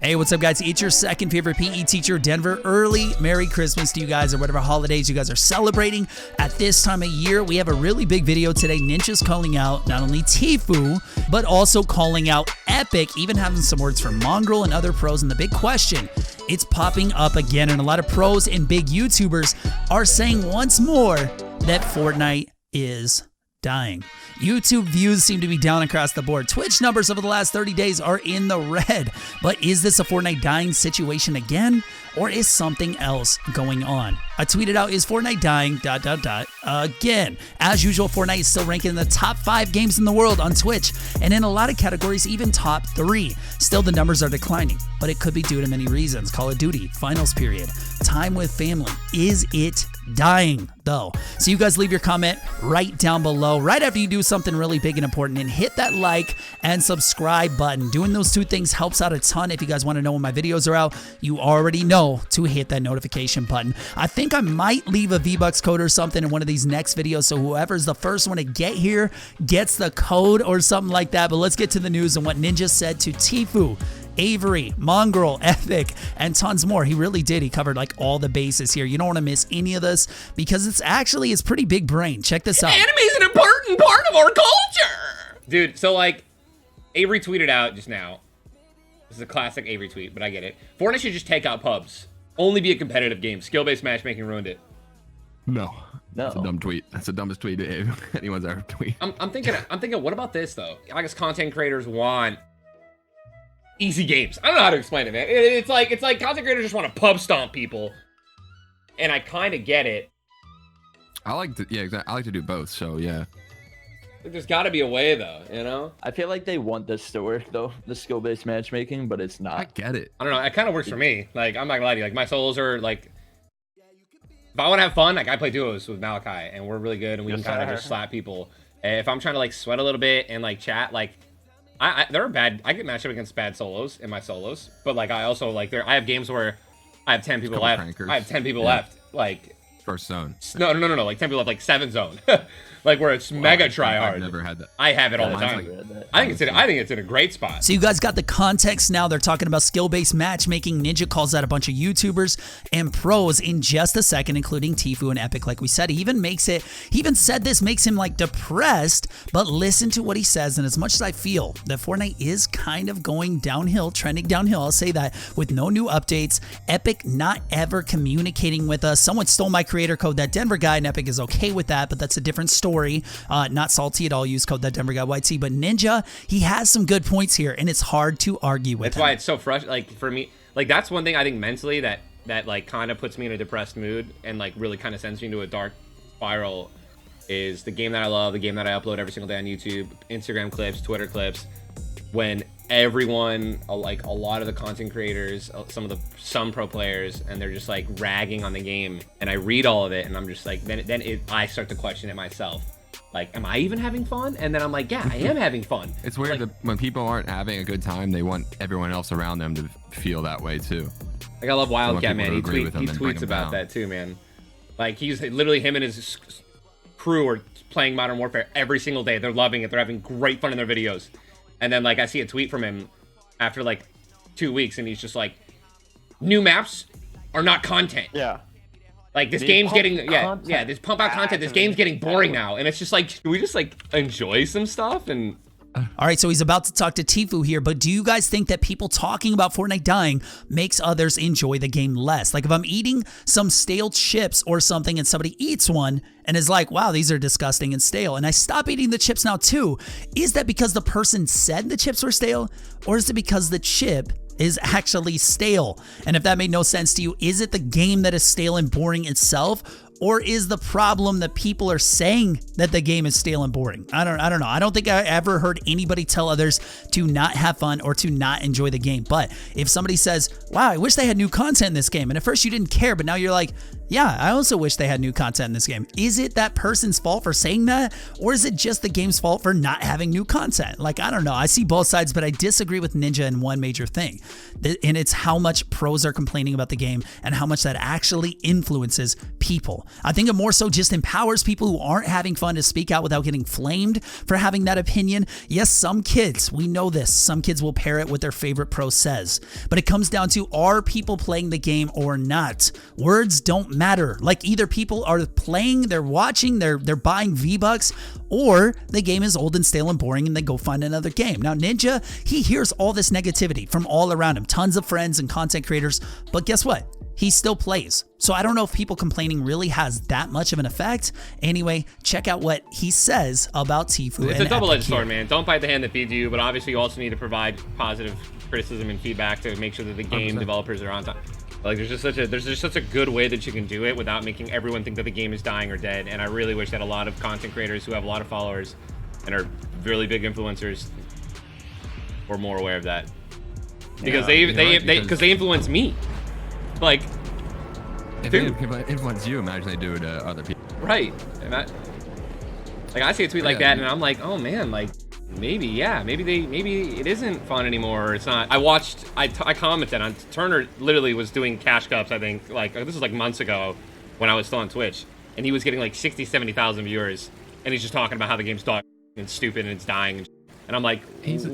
Hey, what's up, guys? It's your second favorite PE teacher, Denver. Early Merry Christmas to you guys, or whatever holidays you guys are celebrating at this time of year. We have a really big video today. Ninja's calling out not only Tfue, but also calling out Epic, even having some words for Mongraal and other pros. And the big question, it's popping up again, and a lot of pros and big YouTubers are saying once more that Fortnite is dying. YouTube views seem to be down across the board. Twitch numbers over the last 30 days are in the red. But is this a Fortnite dying situation again? Or is something else going on? I tweeted out, is Fortnite dying, ... again. As usual, Fortnite is still ranking in the top 5 games in the world on Twitch, and in a lot of categories, even top 3. Still, the numbers are declining, but it could be due to many reasons. Call of Duty, finals period, time with family. Is it dying, though? So you guys leave your comment right down below, right after you do something really big and important, and hit that like and subscribe button. Doing those two things helps out a ton. If you guys want to know when my videos are out, you already know to hit that notification button. I think I might leave a V-Bucks code or something in one of these next videos, so whoever's the first one to get here gets the code or something like that. But let's get to the news and what Ninja said to Tfue, Avery, Mongraal, Epic, and tons more. He really did. He covered like all the bases here. You don't want to miss any of this because it's actually his pretty big brain. Check this out. Anime is an important part of our culture! Dude, so like, Avery tweeted out just now. This is a classic Avery tweet, but I get it. Fortnite should just take out pubs. Only be a competitive game. Skill-based matchmaking ruined it. No. That's a dumb tweet. That's the dumbest tweet anyone's ever tweeted. I'm thinking, what about this though? I guess content creators want easy games. I don't know how to explain it, man. It's like content creators just want to pub stomp people, and I kind of get it. I like to do both. So yeah. There's got to be a way though, you know? I feel like they want this to work though, the skill-based matchmaking, but it's not. I get it. I don't know. It kind of works for me. Like, I'm not gonna lie to you. Like, my solos are like, if I want to have fun, like I play duos with Malachi, and we're really good, and we can kind of just slap people. If I'm trying to like sweat a little bit and like chat, like, there are bad. I get matched up against bad solos in my solos, but like I also like I have games where I have 10 people left. Prankers. I have 10 people left. Like first zone. No. Like 10 people left. Like 7 zone. Like where it's mega try hard. I've never had that. I have it all the time. I think it's in a great spot. So you guys got the context now. They're talking about skill-based matchmaking. Ninja calls out a bunch of YouTubers and pros in just a second, including Tfue and Epic. Like we said, he even said this makes him like depressed, but listen to what he says. And as much as I feel that Fortnite is kind of going downhill, trending downhill, I'll say that with no new updates, Epic not ever communicating with us. Someone stole my creator code, thatdenverguy, and Epic is okay with that, but that's a different story. Not salty at all. Use code thatdenverguyYT. But Ninja, he has some good points here, and it's hard to argue with. That's why it's so frustrating. Like for me, like that's one thing I think mentally that like kind of puts me in a depressed mood and like really kind of sends me into a dark spiral. Is the game that I love, the game that I upload every single day on YouTube, Instagram clips, Twitter clips. When everyone, like a lot of the content creators, some pro players, and they're just like ragging on the game, and I read all of it, and I'm just like, I start to question it myself. Like, am I even having fun? And then I'm like, yeah, I am having fun. It's weird like, that when people aren't having a good time, they want everyone else around them to feel that way too. Like I love Wildcat, man. He tweets about that too, man. Like he's literally, him and his crew are playing Modern Warfare every single day. They're loving it. They're having great fun in their videos. And then like I see a tweet from him after like 2 weeks, and he's just like, new maps are not content. Yeah. Like this game's getting this pump out content. This game's getting boring now, and it's just like, can we just like enjoy some stuff? And all right, so he's about to talk to Tfue here, but do you guys think that people talking about Fortnite dying makes others enjoy the game less? Like if I'm eating some stale chips or something and somebody eats one and is like, wow, these are disgusting and stale, and I stop eating the chips now too, is that because the person said the chips were stale, or is it because the chip is actually stale? And if that made no sense to you, is it the game that is stale and boring itself? Or is the problem that people are saying that the game is stale and boring? I don't know. I don't think I ever heard anybody tell others to not have fun or to not enjoy the game. But if somebody says, wow, I wish they had new content in this game, and at first you didn't care, but now you're like, Yeah, I also wish they had new content in this game. Is it that person's fault for saying that? Or is it just the game's fault for not having new content? Like, I don't know. I see both sides, but I disagree with Ninja in one major thing. And it's how much pros are complaining about the game and how much that actually influences people. I think it more so just empowers people who aren't having fun to speak out without getting flamed for having that opinion. Yes, some kids, we know this, some kids will parrot what their favorite pro says. But it comes down to, are people playing the game or not? Words don't matter. Like, either people are playing, they're watching, they're buying V-Bucks, or the game is old and stale and boring and they go find another game. Now, Ninja, he hears all this negativity from all around him, tons of friends and content creators, but guess what? He still plays. So I don't know if people complaining really has that much of an effect. Anyway, check out what he says about Tfue. It's a double-edged sword, man. Don't bite the hand that feeds you, but obviously you also need to provide positive criticism and feedback to make sure that the game 100%. Developers are on time. Like, there's just such a good way that you can do it without making everyone think that the game is dying or dead. And I really wish that a lot of content creators who have a lot of followers and are really big influencers were more aware of that, because they influence me. Like, if they influence you, imagine they do it to other people. Right. And I see a tweet like that, and I'm like, oh man, like, maybe it isn't fun anymore, or it's not. I commented on Turner. Literally was doing cash cups, I think, like, this was like months ago when I was still on Twitch, and he was getting like 60,000-70,000 viewers, and he's just talking about how the game's dog and stupid and it's dying. And I'm like, he does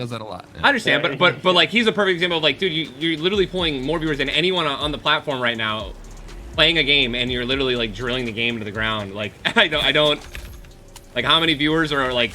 that a lot. I understand, but like, he's a perfect example of, like, dude, you're literally pulling more viewers than anyone on the platform right now, playing a game, and you're literally like drilling the game to the ground. Like, I don't like, how many viewers are like,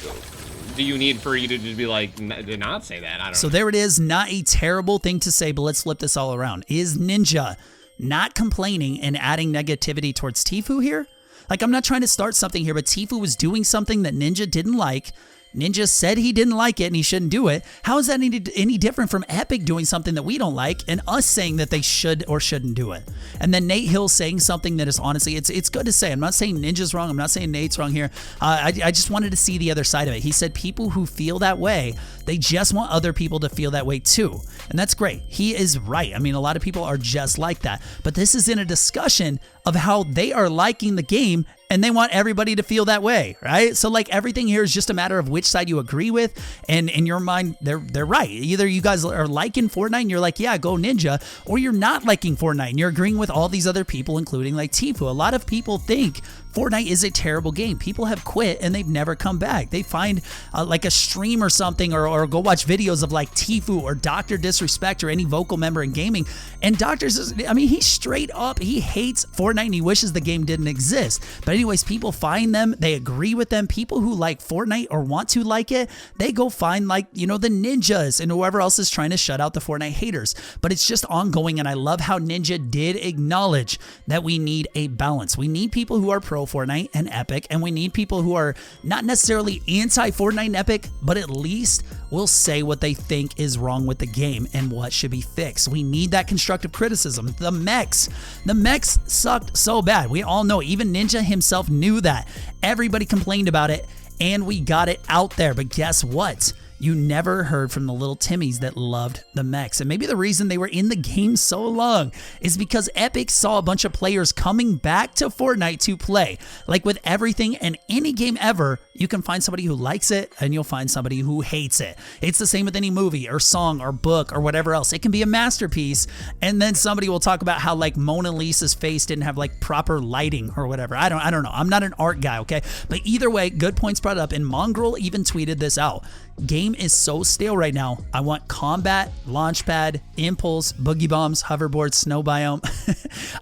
do you need for you to just be like, to not say that? I don't know. So there it is. Not a terrible thing to say, but let's flip this all around. Is Ninja not complaining and adding negativity towards Tfue here? Like, I'm not trying to start something here, but Tfue was doing something that Ninja didn't like. Ninja said he didn't like it and he shouldn't do it. How is that any different from Epic doing something that we don't like and us saying that they should or shouldn't do it? And then Nate Hill saying something that is honestly, it's good to say. I'm not saying Ninja's wrong. I'm not saying Nate's wrong here. I just wanted to see the other side of it. He said people who feel that way, they just want other people to feel that way too. And that's great. He is right. I mean, a lot of people are just like that. But this is in a discussion of how they are liking the game and they want everybody to feel that way, right? So like, everything here is just a matter of which side you agree with, and in your mind, they're right. Either you guys are liking Fortnite and you're like, yeah, go Ninja, or you're not liking Fortnite and you're agreeing with all these other people, including like Tfue. A lot of people think Fortnite is a terrible game. People have quit and they've never come back. They find like a stream or something, or go watch videos of like Tfue or Dr. Disrespect or any vocal member in gaming. And Doctor's, I mean, he's straight up, he hates Fortnite and he wishes the game didn't exist. But anyways, people find them, they agree with them. People who like Fortnite or want to like it, they go find, like, you know, the Ninjas and whoever else is trying to shut out the Fortnite haters. But it's just ongoing, and I love how Ninja did acknowledge that we need a balance. We need people who are pro Fortnite and Epic, and we need people who are not necessarily anti-Fortnite and Epic, but at least will say what they think is wrong with the game and what should be fixed. We need that constructive criticism. The mechs sucked so bad. We all know, even Ninja himself knew that. Everybody complained about it, and we got it out there. But guess what? You never heard from the little Timmies that loved the mechs. And maybe the reason they were in the game so long is because Epic saw a bunch of players coming back to Fortnite to play. Like with everything and any game ever, you can find somebody who likes it and you'll find somebody who hates it. It's the same with any movie or song or book or whatever else. It can be a masterpiece, and then somebody will talk about how like Mona Lisa's face didn't have like proper lighting or whatever. I don't know. I'm not an art guy, okay? But either way, good points brought up, and Mongraal even tweeted this out. Game is so stale right now. I want combat, launchpad, impulse, boogie bombs, hoverboard, snow biome,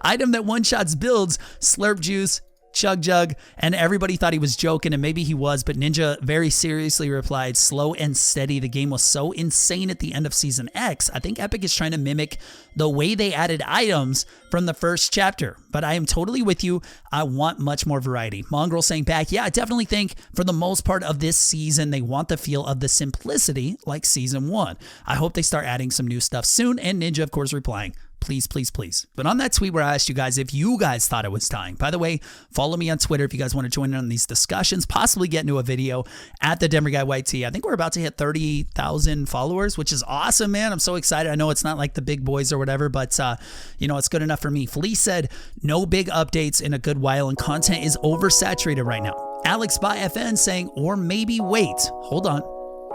item that one-shots builds, slurp juice, chug jug, and everybody thought he was joking, and maybe he was, but Ninja very seriously replied, slow and steady. The game was so insane at the end of Season X. I think Epic is trying to mimic the way they added items from the first chapter, but I am totally with you. I want much more variety. Mongraal saying back, yeah, I definitely think for the most part of this season, they want the feel of the simplicity like Season 1. I hope they start adding some new stuff soon, and Ninja, of course, replying, Please, please, please. But on that tweet where I asked you guys if you guys thought it was dying. By the way, follow me on Twitter if you guys want to join in on these discussions, possibly get into a video at thatdenverguyYT. I think we're about to hit 30,000 followers, which is awesome, man. I'm so excited. I know it's not like the big boys or whatever, but you know, it's good enough for me. Felice said, no big updates in a good while and content is oversaturated right now. Alex by FN saying, or maybe wait, hold on,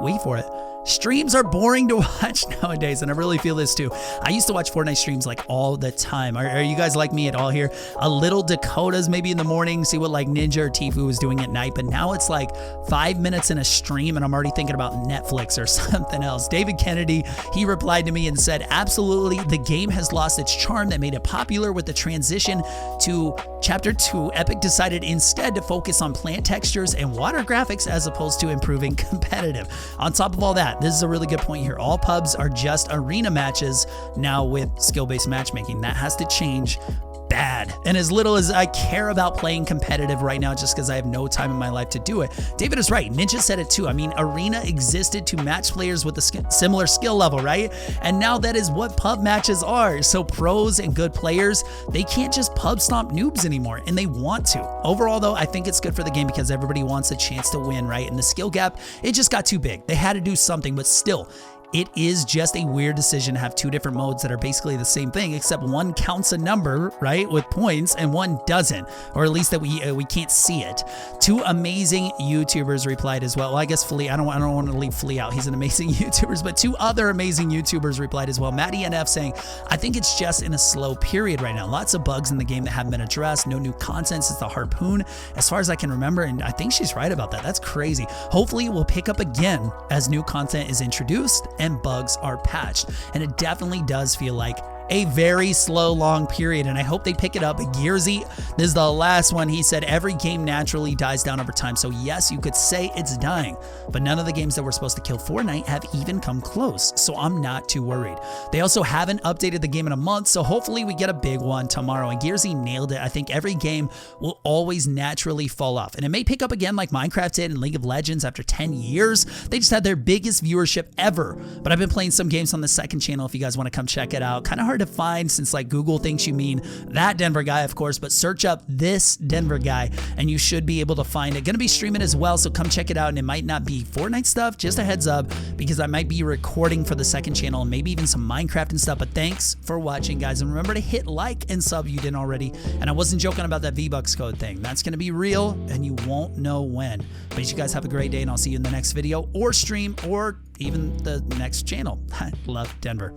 wait for it. Streams are boring to watch nowadays, and I really feel this too. I used to watch Fortnite streams like all the time. Are you guys like me at all here? A little Dakotas maybe in the morning, see what like Ninja or Tfue was doing at night, but now it's like 5 minutes in a stream and I'm already thinking about Netflix or something else. David Kennedy, he replied to me and said, absolutely, the game has lost its charm that made it popular with the transition to Chapter 2. Epic decided instead to focus on plant textures and water graphics as opposed to improving competitive. On top of all that, this is a really good point here. All pubs are just arena matches now with skill-based matchmaking. That has to change bad. And as little as I care about playing competitive right now, just because I have no time in my life to do it, David is right. Ninja said it too. I mean, arena existed to match players with a similar skill level, right? And now that is what pub matches are. So pros and good players, they can't just pub stomp noobs anymore, and they want to. Overall though, I think it's good for the game because everybody wants a chance to win, right? And the skill gap, it just got too big. They had to do something, but still, it is just a weird decision to have two different modes that are basically the same thing, except one counts a number, right, with points, and one doesn't, or at least that we can't see it. Two amazing YouTubers replied as well. Well, I guess Flea, I don't want to leave Flea out. He's an amazing YouTuber, but two other amazing YouTubers replied as well. Matty NF saying, I think it's just in a slow period right now. Lots of bugs in the game that haven't been addressed. No new content since the Harpoon, as far as I can remember, and I think she's right about that. That's crazy. Hopefully it will pick up again as new content is introduced and bugs are patched. And it definitely does feel like a very slow, long period, and I hope they pick it up. Gearsy, this is the last one. He said every game naturally dies down over time, so yes, you could say it's dying, but none of the games that were supposed to kill Fortnite have even come close, so I'm not too worried. They also haven't updated the game in a month, so hopefully we get a big one tomorrow, and Gearsy nailed it. I think every game will always naturally fall off, and it may pick up again like Minecraft did and League of Legends after 10 years. They just had their biggest viewership ever, but I've been playing some games on the second channel if you guys want to come check it out. Kind of hard to find since like Google thinks you mean that Denver guy, of course, but search up this Denver guy and you should be able to find it. Gonna be streaming as well, so come check it out. And it might not be Fortnite stuff, just a heads up, because I might be recording for the second channel and maybe even some Minecraft and stuff. But thanks for watching, guys, and remember to hit like and sub if you didn't already. And I wasn't joking about that V-Bucks code thing. That's gonna be real and you won't know when. But you guys have a great day and I'll see you in the next video or stream or even the next channel. Love, Denver.